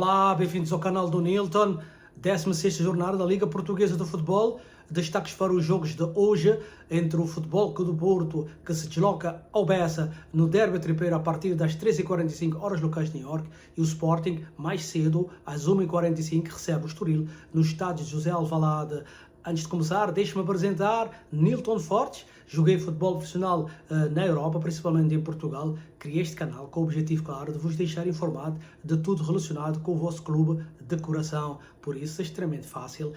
Olá, bem-vindos ao canal do Nilton. 16ª jornada da Liga Portuguesa de Futebol. Destaques para os jogos de hoje entre o Futebol Clube do Porto, que se desloca ao Bessa no derby tripeiro a partir das 13h45 horas locais de New York, e o Sporting, mais cedo, às 1h45, recebe o Estoril no estádio José Alvalade. Antes de começar, deixe-me apresentar Nilton Fortes. Joguei futebol profissional na Europa, principalmente em Portugal. Criei este canal com o objetivo claro de vos deixar informado de tudo relacionado com o vosso clube de coração. Por isso é extremamente fácil.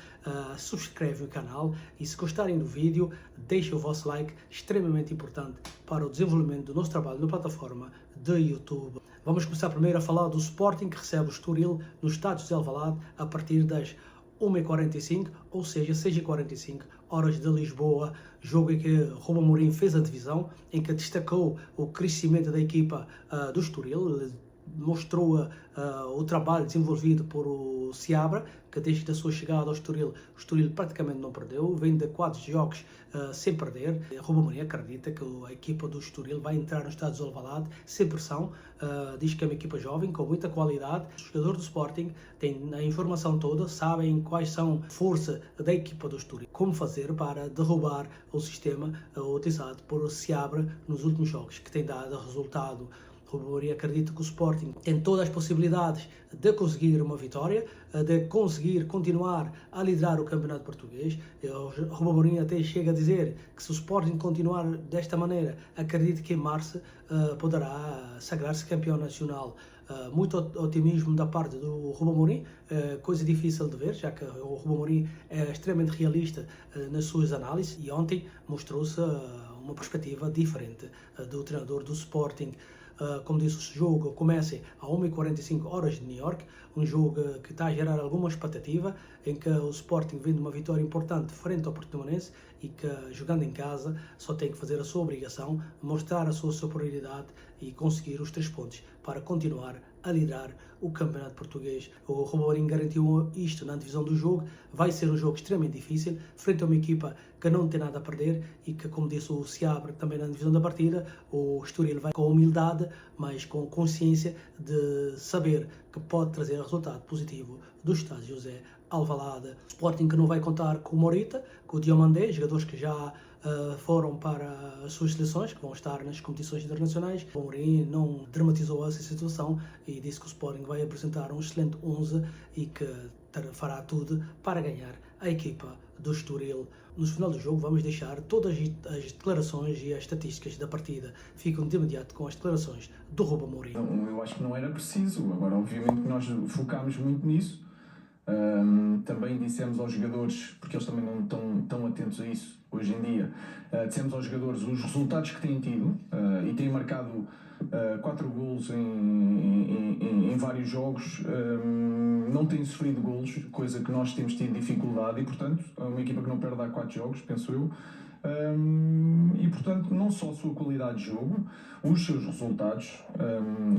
Subscrevem o canal e, se gostarem do vídeo, deixem o vosso like, extremamente importante para o desenvolvimento do nosso trabalho na plataforma de YouTube. Vamos começar primeiro a falar do Sporting, que recebe o Estoril no estádio José Alvalade a partir das 1h45, ou seja, 6h45 horas de Lisboa. Jogo em que Ruben Amorim fez a divisão, em que destacou o crescimento da equipa do Estoril, mostrou o trabalho desenvolvido por o Seabra, que desde a sua chegada ao Estoril, o Estoril praticamente não perdeu, vem de 4 jogos sem perder. Ruben Amorim acredita que a equipa do Estoril vai entrar no estádio de Alvalade sem pressão, diz que é uma equipa jovem, com muita qualidade. Os jogadores do Sporting têm a informação toda, sabem quais são a força da equipa do Estoril, como fazer para derrubar o sistema utilizado por o Seabra nos últimos jogos, que tem dado resultado. Ruben Amorim acredita que o Sporting tem todas as possibilidades de conseguir uma vitória, de conseguir continuar a liderar o campeonato português. Ruben Amorim até chega a dizer que, se o Sporting continuar desta maneira, acredita que em março poderá sagrar-se campeão nacional. Muito otimismo da parte do Ruben Amorim, coisa difícil de ver, já que o Ruben Amorim é extremamente realista nas suas análises, e ontem mostrou-se uma perspectiva diferente do treinador do Sporting. Como disse, o jogo começa a 1h45 horas de New York, um jogo que está a gerar alguma expectativa, em que o Sporting vem de uma vitória importante frente ao Portimonense e que, jogando em casa, só tem que fazer a sua obrigação, mostrar a sua superioridade e conseguir os 3 pontos para continuar a liderar o campeonato português. O Ruben Amorim garantiu isto na divisão do jogo. Vai ser um jogo extremamente difícil, frente a uma equipa que não tem nada a perder e que, como disse o Seabra também na divisão da partida, o Estoril vai com humildade, mas com consciência de saber que pode trazer resultado positivo do estádio José Alvalade. Sporting que não vai contar com o Morita, com o Diomandé, jogadores que já foram para as suas seleções, que vão estar nas competições internacionais. O Amorim não dramatizou essa situação e disse que o Sporting vai apresentar um excelente 11 e que fará tudo para ganhar a equipa do Estoril. No final do jogo vamos deixar todas as declarações e as estatísticas da partida. Ficam de imediato com as declarações do Ruben Amorim. Eu acho que não era preciso. Agora, obviamente que nós focámos muito nisso. Também dissemos aos jogadores, porque eles também não estão tão atentos a isso hoje em dia, dissemos aos jogadores os resultados que têm tido e têm marcado 4 golos em vários jogos, não têm sofrido golos, coisa que nós temos tido dificuldade, e portanto é uma equipa que não perde há 4 jogos, penso eu. E portanto, não só a sua qualidade de jogo, os seus resultados,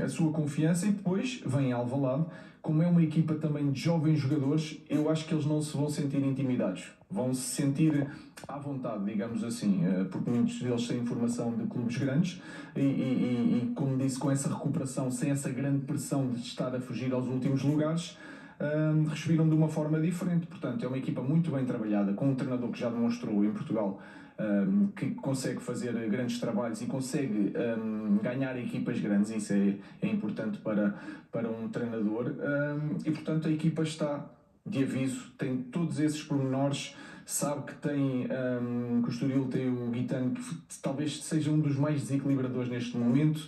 a sua confiança, e depois vem Alvalade, como é uma equipa também de jovens jogadores, eu acho que eles não se vão sentir intimidados, vão se sentir à vontade, digamos assim, porque muitos deles têm formação de clubes grandes e como disse, com essa recuperação, sem essa grande pressão de estar a fugir aos últimos lugares, respiram de uma forma diferente. Portanto, é uma equipa muito bem trabalhada, com um treinador que já demonstrou em Portugal que consegue fazer grandes trabalhos e consegue ganhar equipas grandes. Isso é importante para um treinador, e portanto a equipa está de aviso, tem todos esses pormenores, sabe que tem que o Estoril tem o Guitano, que talvez seja um dos mais desequilibradores neste momento.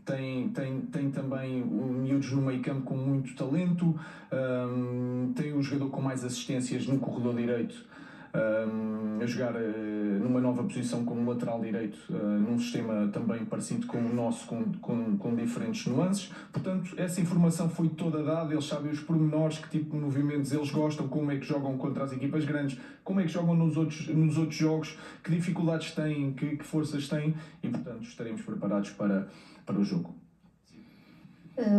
Tem também miúdos no meio campo com muito talento, tem o jogador com mais assistências no corredor direito, a jogar numa nova posição como lateral direito, num sistema também parecido com o nosso, com diferentes nuances. Portanto, essa informação foi toda dada, eles sabem os pormenores, que tipo de movimentos eles gostam, como é que jogam contra as equipas grandes, como é que jogam nos outros jogos, que dificuldades têm, que forças têm, e portanto estaremos preparados para o jogo.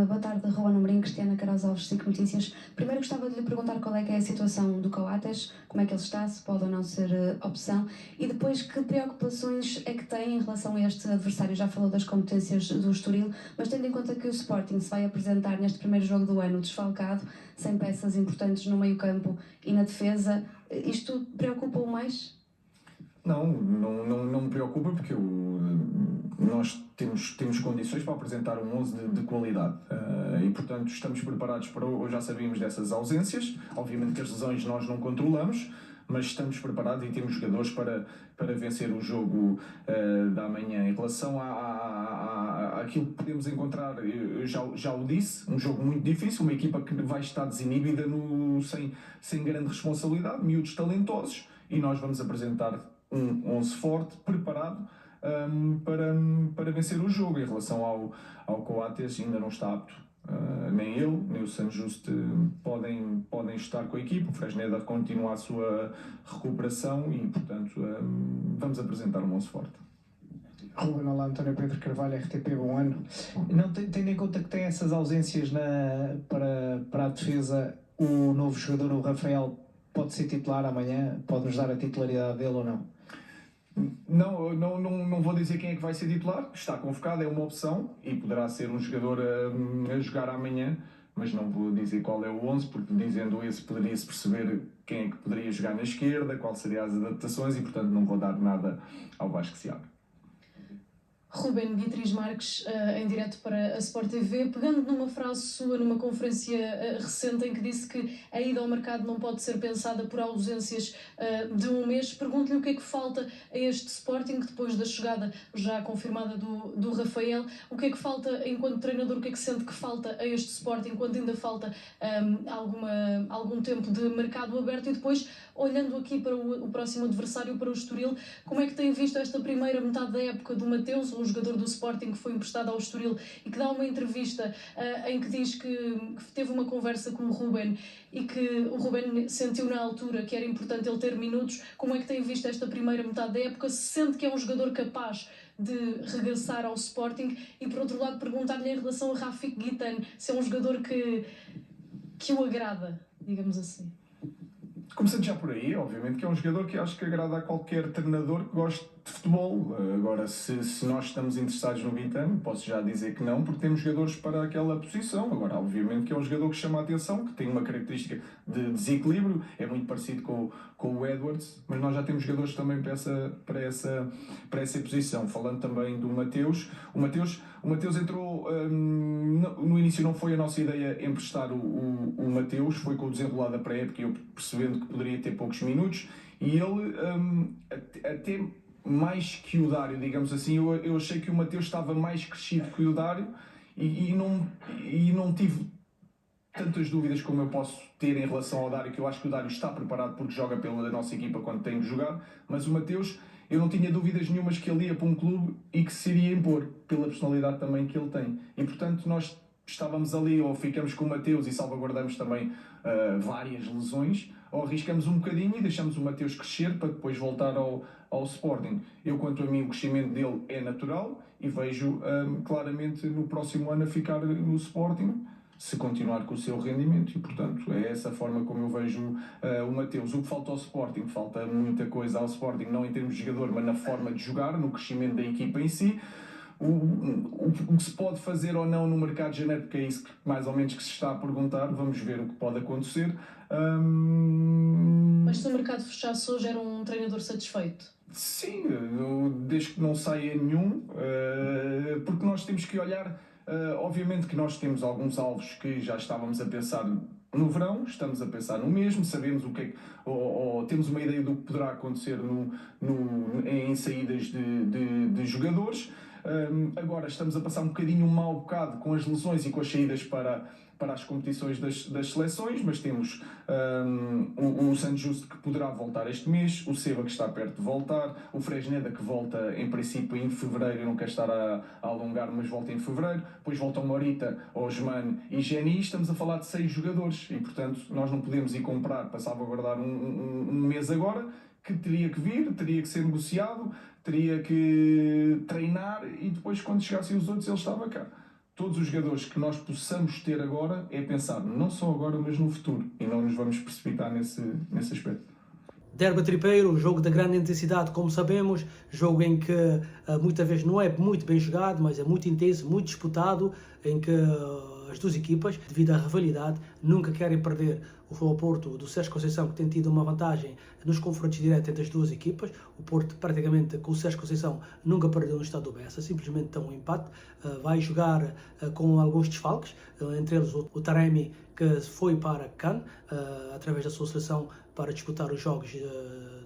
Boa tarde, Ruben Amorim, Cristiana Carlos Alves, SIC Notícias. Primeiro gostava de lhe perguntar qual é que é a situação do Coates, como é que ele está, se pode ou não ser opção, e depois que preocupações é que tem em relação a este adversário. Já falou das competências do Estoril, mas tendo em conta que o Sporting se vai apresentar neste primeiro jogo do ano desfalcado, sem peças importantes no meio-campo e na defesa, isto preocupa-o mais? Não me preocupa porque nós temos condições para apresentar um 11 de qualidade e, portanto, estamos preparados para. Já sabíamos dessas ausências, obviamente que as lesões nós não controlamos, mas estamos preparados e temos jogadores para vencer o jogo da manhã. Em relação àquilo que podemos encontrar, eu já o disse, um jogo muito difícil, uma equipa que vai estar desinibida sem grande responsabilidade, miúdos talentosos, e nós vamos apresentar um 11 forte, preparado para vencer o jogo. Em relação ao Coates, ainda não está apto. Nem ele, nem o San Juste podem estar com a equipa. O Fresneda continua a sua recuperação e, portanto, vamos apresentar um 11 forte. Ruben, olá, António Pedro Carvalho, RTP, bom ano. Não, tendo em conta que tem essas ausências para a defesa, o novo jogador, o Rafael, pode ser titular amanhã? Pode-nos dar a titularidade dele ou não? Não vou dizer quem é que vai ser titular, está convocado, é uma opção e poderá ser um jogador a jogar amanhã, mas não vou dizer qual é o 11, porque dizendo esse poderia-se perceber quem é que poderia jogar na esquerda, qual seriam as adaptações e, portanto, não vou dar nada ao Vasco Seabra. Ruben, Beatriz Marques, em direto para a Sport TV, pegando numa frase sua numa conferência recente em que disse que a ida ao mercado não pode ser pensada por ausências de um mês, pergunto-lhe o que é que falta a este Sporting, depois da chegada já confirmada do Rafael, o que é que falta enquanto treinador, o que é que sente que falta a este Sporting, quando ainda falta algum tempo de mercado aberto, e depois, olhando aqui para o próximo adversário, para o Estoril, como é que tem visto esta primeira metade da época do Mateus, um jogador do Sporting que foi emprestado ao Estoril e que dá uma entrevista em que diz que teve uma conversa com o Ruben e que o Ruben sentiu na altura que era importante ele ter minutos. Como é que tem visto esta primeira metade da época? Se sente que é um jogador capaz de regressar ao Sporting? E por outro lado, perguntar-lhe em relação a Rafik Guitane, se é um jogador que o agrada, digamos assim. Começando já por aí, obviamente que é um jogador que acho que agrada a qualquer treinador que goste de futebol. Agora, se nós estamos interessados no Guitane, posso já dizer que não, porque temos jogadores para aquela posição. Agora, obviamente que é um jogador que chama a atenção, que tem uma característica de desequilíbrio, é muito parecido com o Edwards, mas nós já temos jogadores também para essa posição. Falando também do Mateus, o Mateus entrou, no início não foi a nossa ideia emprestar o Mateus, foi com o desenrolar da pré-época, eu percebendo que poderia ter poucos minutos, e ele até mais que o Dário, digamos assim, eu achei que o Mateus estava mais crescido que o Dário e não tive tantas dúvidas como eu posso ter em relação ao Dário, que eu acho que o Dário está preparado porque joga pela nossa equipa quando tem de jogar, mas o Mateus, eu não tinha dúvidas nenhumas que ele ia para um clube e que se iria impor, pela personalidade também que ele tem. E portanto nós estávamos ali, ou ficamos com o Mateus e salvaguardamos também várias lesões, ou arriscamos um bocadinho e deixamos o Mateus crescer para depois voltar ao Sporting. Eu, quanto a mim, o crescimento dele é natural e vejo claramente no próximo ano a ficar no Sporting, se continuar com o seu rendimento, e portanto é essa forma como eu vejo o Mateus. O que falta ao Sporting, falta muita coisa ao Sporting, não em termos de jogador, mas na forma de jogar, no crescimento da equipa em si. O que se pode fazer ou não no mercado de janeiro, porque é isso que mais ou menos que se está a perguntar, vamos ver o que pode acontecer. Mas se o mercado fechasse hoje, era um treinador satisfeito? Sim, desde que não saia nenhum, porque nós temos que olhar, obviamente que nós temos alguns alvos que já estávamos a pensar no verão, estamos a pensar no mesmo, sabemos o que é que, ou temos uma ideia do que poderá acontecer em saídas de jogadores. Agora estamos a passar um bocadinho um mau bocado com as lesões e com as saídas para as competições das seleções, mas temos o San Juste que poderá voltar este mês, o Seba que está perto de voltar, o Fresneda que volta em princípio em fevereiro, eu não quero estar a alongar, mas volta em fevereiro, depois voltam Morita, Osman e Geni. Estamos a falar de 6 jogadores e portanto nós não podemos ir comprar para salvaguardar um mês agora, que teria que vir, teria que ser negociado, teria que treinar e depois quando chegassem os outros ele estava cá. todos os jogadores que nós possamos ter agora é pensar não só agora, mas no futuro. E não nos vamos precipitar nesse aspecto. Derby tripeiro, jogo de grande intensidade, como sabemos, jogo em que muitas vezes não é muito bem jogado, mas é muito intenso, muito disputado, em que as duas equipas, devido à rivalidade, nunca querem perder. O Futebol Porto do Sérgio Conceição, que tem tido uma vantagem nos confrontos diretos entre as duas equipas. O Porto, praticamente, com o Sérgio Conceição, nunca perdeu no estado do Bessa, simplesmente tem um empate. Vai jogar com alguns desfalques, entre eles o Taremi, que foi para Cannes, através da sua seleção, para disputar os jogos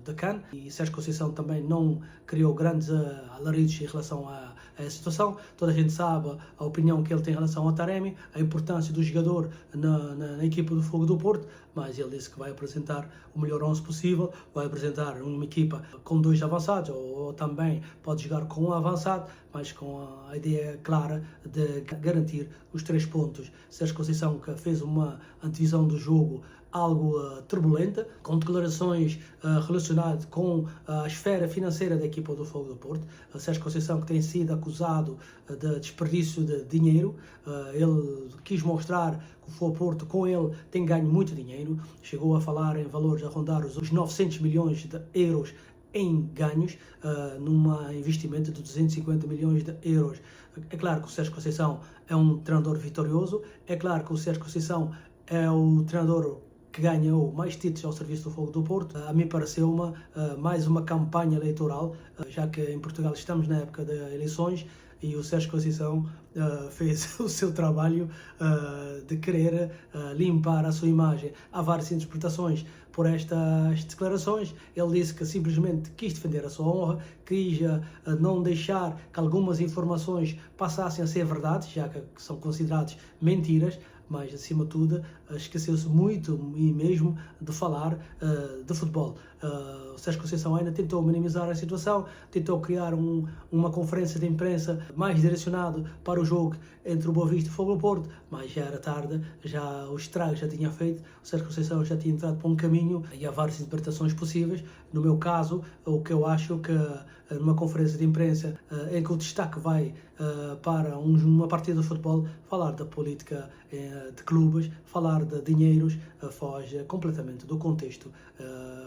da CAN, e Sérgio Conceição também não criou grandes alaridos em relação a essa situação. Toda a gente sabe a opinião que ele tem em relação ao Taremi, a importância do jogador na equipa do Fogo do Porto, mas ele disse que vai apresentar o melhor 11 possível, vai apresentar uma equipa com 2 avançados, ou também pode jogar com um avançado, mas com a ideia clara de garantir os 3 pontos. Sérgio Conceição, que fez uma antevisão do jogo algo turbulenta, com declarações relacionadas com a esfera financeira da equipa do Fogo do Porto. Sérgio Conceição, que tem sido acusado de desperdício de dinheiro, ele quis mostrar que o Fogo do Porto, com ele, tem ganho muito dinheiro, chegou a falar em valores a rondar os 900 milhões de euros em ganhos, num investimento de 250 milhões de euros. É claro que o Sérgio Conceição é um treinador vitorioso, é claro que o Sérgio Conceição é o treinador que ganhou mais títulos ao serviço do Fogo do Porto. A mim pareceu mais uma campanha eleitoral, já que em Portugal estamos na época de eleições e o Sérgio Conceição fez o seu trabalho de querer limpar a sua imagem. Há várias interpretações por estas declarações. Ele disse que simplesmente quis defender a sua honra, quis não deixar que algumas informações passassem a ser verdades, já que são consideradas mentiras, mas acima de tudo esqueceu-se muito e mesmo de falar de futebol. O Sérgio Conceição ainda tentou minimizar a situação, tentou criar uma conferência de imprensa mais direcionada para o jogo entre o Boa Vista e o Fogo do Porto, mas já era tarde, já o estrago já tinha feito, o Sérgio Conceição já tinha entrado para um caminho e há várias interpretações possíveis. No meu caso, o que eu acho que numa conferência de imprensa em que o destaque vai para uma partida de futebol, falar da política de clubes, falar de dinheiros, foge completamente do contexto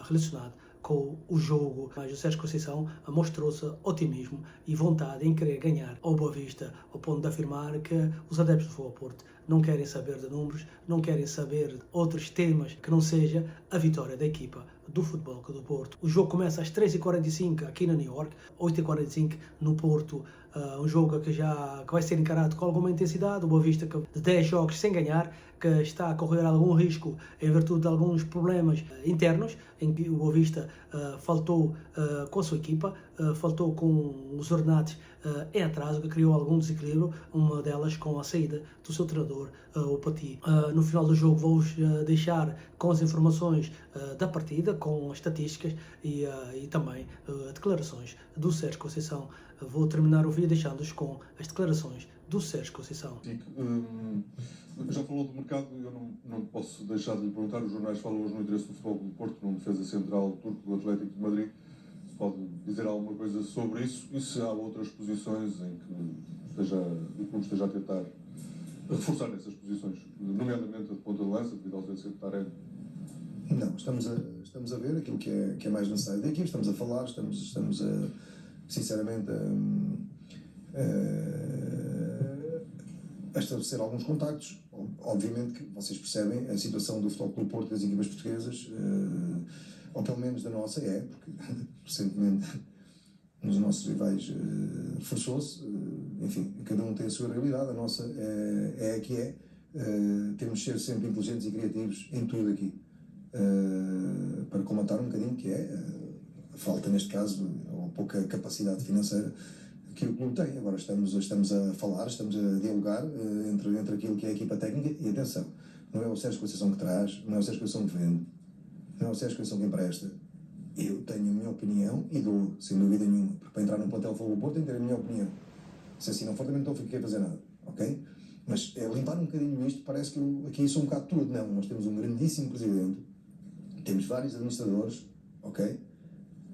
relacionado com o jogo. Mas o Sérgio Conceição mostrou-se otimismo e vontade em querer ganhar ao Boa Vista, ao ponto de afirmar que os adeptos do Futebol Porto não querem saber de números, não querem saber de outros temas que não seja a vitória da equipa do Futebol Clube do Porto. O jogo começa às 3h45 aqui na New York, 8h45 no Porto. Um jogo que vai ser encarado com alguma intensidade. O Boa Vista, que de 10 jogos sem ganhar, que está a correr algum risco em virtude de alguns problemas internos, em que o Boa Vista faltou com a sua equipa, faltou com os ordenados em atraso, que criou algum desequilíbrio, uma delas com a saída do seu treinador, o Pati. No final do jogo vou-vos deixar com as informações da partida, com as estatísticas e também declarações do Sérgio Conceição. Vou terminar o vídeo deixando-vos com as declarações do Sérgio Conceição. Já falou do mercado, eu não posso deixar de lhe perguntar. Os jornais falam hoje no interesse do Futebol do Porto, num defesa central turco do Atlético de Madrid. Se pode dizer alguma coisa sobre isso e se há outras posições em que o clube esteja a tentar reforçar nessas posições, nomeadamente a de ponta de lança, devido à ausência de Taremi? Não, estamos a ver aquilo que é mais necessário da equipe, estamos a falar, estamos sinceramente a estabelecer alguns contactos. Obviamente que vocês percebem a situação do Futebol Clube Porto, das equipas portuguesas, ou pelo menos da nossa, porque recentemente nos nossos rivais reforçou-se. Enfim, cada um tem a sua realidade, a nossa é a que é. Temos de ser sempre inteligentes e criativos em tudo aqui, para comentar um bocadinho que é a falta, neste caso, ou pouca capacidade financeira que o clube tem. Agora estamos a falar, estamos a dialogar entre aquilo que é a equipa técnica e atenção, não é o Sérgio Conceição que traz, não é o Sérgio Conceição que vende, não é o Sérgio Conceição que empresta. Eu tenho a minha opinião e dou, sem dúvida nenhuma, porque para entrar num plantel Fogo do Porto tem que ter a minha opinião. Se assim não for, também não estou a fazer nada, ok? Mas limpar um bocadinho isto, parece que eu aqui sou um bocado tudo. Não, nós temos um grandíssimo presidente, temos vários administradores, ok?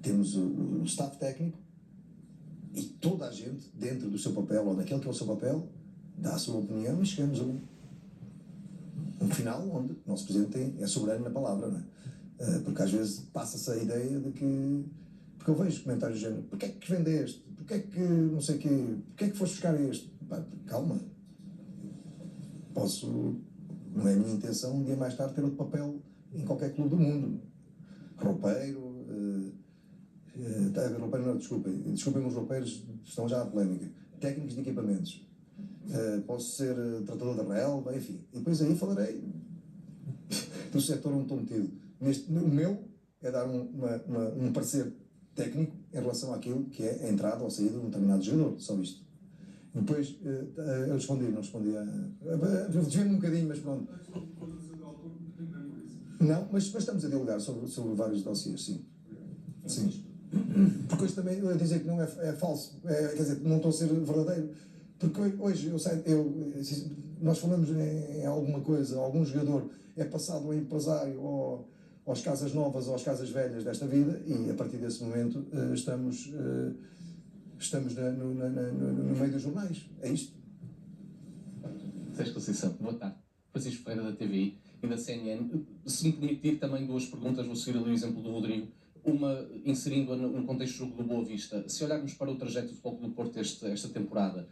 Temos o staff técnico e toda a gente, dentro do seu papel, ou daquele que é o seu papel, dá a sua opinião e chegamos a um final onde o nosso Presidente é soberano na palavra, não é? Porque às vezes passa-se a ideia de que... Porque eu vejo comentários do género, porquê é que vendeste? Porquê é que não sei o quê? Porquê é que foste buscar este? Pá, calma. Não é a minha intenção um dia mais tarde ter outro papel em qualquer clube do mundo. Roupeiro, roupeiro não, desculpem os roupeiros, estão já à polémica. Técnicos de equipamentos. Posso ser tratador da relva, enfim. E depois aí falarei do setor onde estou metido. O meu é dar um parecer técnico em relação àquilo que é a entrada ou a saída de um determinado jogador, só isto. Depois, eu não respondi desviei-me um bocadinho, mas pronto. Não, mas estamos a dialogar sobre vários dossiês, sim. Sim. Porque hoje também, eu dizer que não é falso, quer dizer, não estou a ser verdadeiro, porque hoje nós falamos em alguma coisa, algum jogador é passado ao empresário ou às casas novas ou às casas velhas desta vida, e a partir desse momento estamos no meio dos jornais. É isto. Sérgio Conceição, boa tarde. Francisco Ferreira da TVI e da CNN. Se me permitir também duas perguntas, vou seguir ali o exemplo do Rodrigo. Uma, inserindo-a no contexto do jogo do Boa Vista. Se olharmos para o trajeto do Futebol Clube do Porto esta temporada,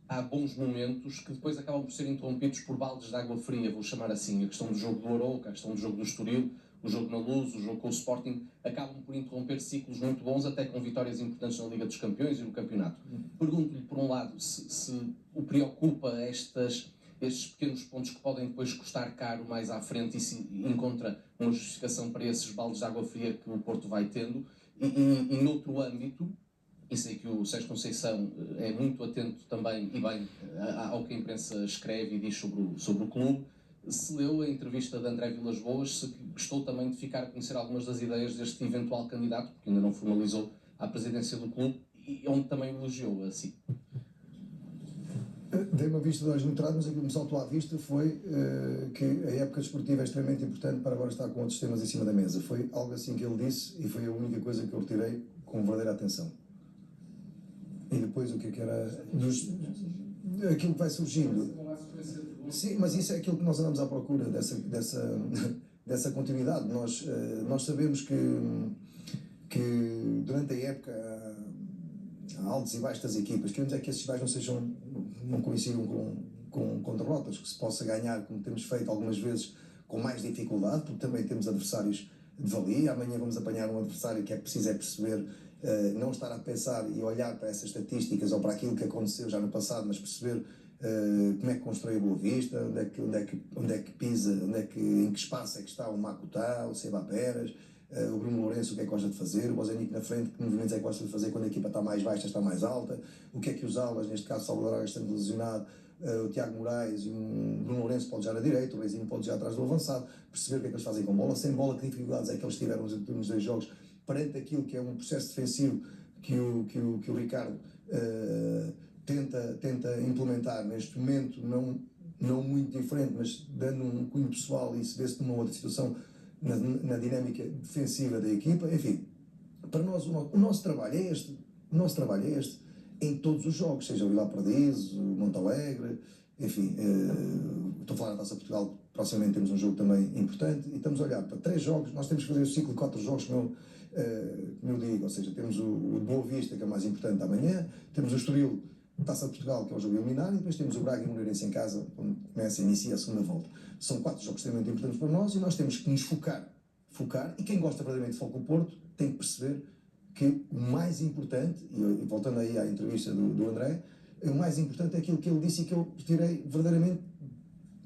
há bons momentos que depois acabam por ser interrompidos por baldes de água fria, vou chamar assim. A questão do jogo do Arouca, a questão do jogo do Estoril, o jogo na Luz, o jogo com o Sporting, acabam por interromper ciclos muito bons, até com vitórias importantes na Liga dos Campeões e no campeonato. Pergunto-lhe, por um lado, se o preocupa estes pequenos pontos que podem depois custar caro mais à frente, e se encontra uma justificação para esses baldes de água fria que o Porto vai tendo. E noutro âmbito, e sei que o Sérgio Conceição é muito atento também e bem ao que a imprensa escreve e diz sobre o clube, se leu a entrevista de André Vilas-Boas, se gostou também de ficar a conhecer algumas das ideias deste eventual candidato, porque ainda não formalizou, à presidência do clube, e onde também elogiou a si. Dei uma vista de olhos muito rápido, mas aquilo que me saltou à vista foi que a época desportiva é extremamente importante para agora estar com outros temas em cima da mesa. Foi algo assim que ele disse e foi a única coisa que eu retirei com verdadeira atenção. E depois o que era aquilo que vai surgindo. Sim, mas isso é aquilo que nós andamos à procura, dessa continuidade. Nós sabemos que durante a época há altos e baixos das equipas. Queremos é que esses baixos não coincidam com derrotas, que se possa ganhar, como temos feito algumas vezes, com mais dificuldade, porque também temos adversários de valia. Amanhã vamos apanhar um adversário que é preciso perceber, não estar a pensar e olhar para essas estatísticas ou para aquilo que aconteceu já no passado, mas perceber como é que constrói a Boa Vista, onde é que pisa, em que espaço é que está o Macutá, o Seba Peras, o Bruno Lourenço, o que é que gosta de fazer, o Bozanic na frente, que movimentos é que gosta de fazer quando a equipa está mais baixa, está mais alta, o que é que os alas, neste caso Salvador Araga estando lesionado, o Tiago Moraes e o Bruno Lourenço pode jogar à direita, o Reizinho pode jogar atrás do avançado, perceber o que é que eles fazem com bola, sem bola, que dificuldades é que eles tiveram nos últimos 2 jogos, perante aquilo que é um processo defensivo que o Ricardo tenta implementar neste momento, não muito diferente, mas dando um cunho pessoal, e se vê-se numa outra situação na dinâmica defensiva da equipa. Enfim, para nós o nosso trabalho é este. O nosso trabalho é este em todos os jogos, seja o Vila Perdiz, o Montalegre, enfim, estou a falar da Taça Portugal, proximamente temos um jogo também importante, e estamos a olhar para 3 jogos, nós temos que fazer o ciclo de 4 jogos, como eu digo, ou seja, temos o Boa Vista, que é o mais importante amanhã, temos o Estoril, Taça de Portugal, que é o jogo eliminar, e depois temos o Braga e o Moreirense em casa, quando inicia a segunda volta. São 4 jogos extremamente importantes para nós, e nós temos que nos focar, e quem gosta verdadeiramente de Futebol Clube do Porto tem que perceber que o mais importante, e voltando aí à entrevista do André, o mais importante é aquilo que ele disse e que eu retirei verdadeiramente,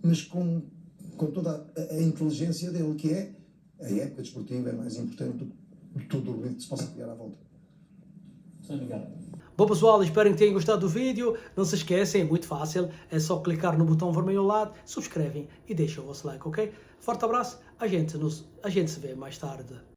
mas com toda a inteligência dele, que é a época desportiva é mais importante do que todo o ruído que se possa criar à volta. Bom pessoal, espero que tenham gostado do vídeo. Não se esquecem, é muito fácil, é só clicar no botão vermelho ao lado, subscrevem e deixem o vosso like, ok? Forte abraço, a gente se vê mais tarde.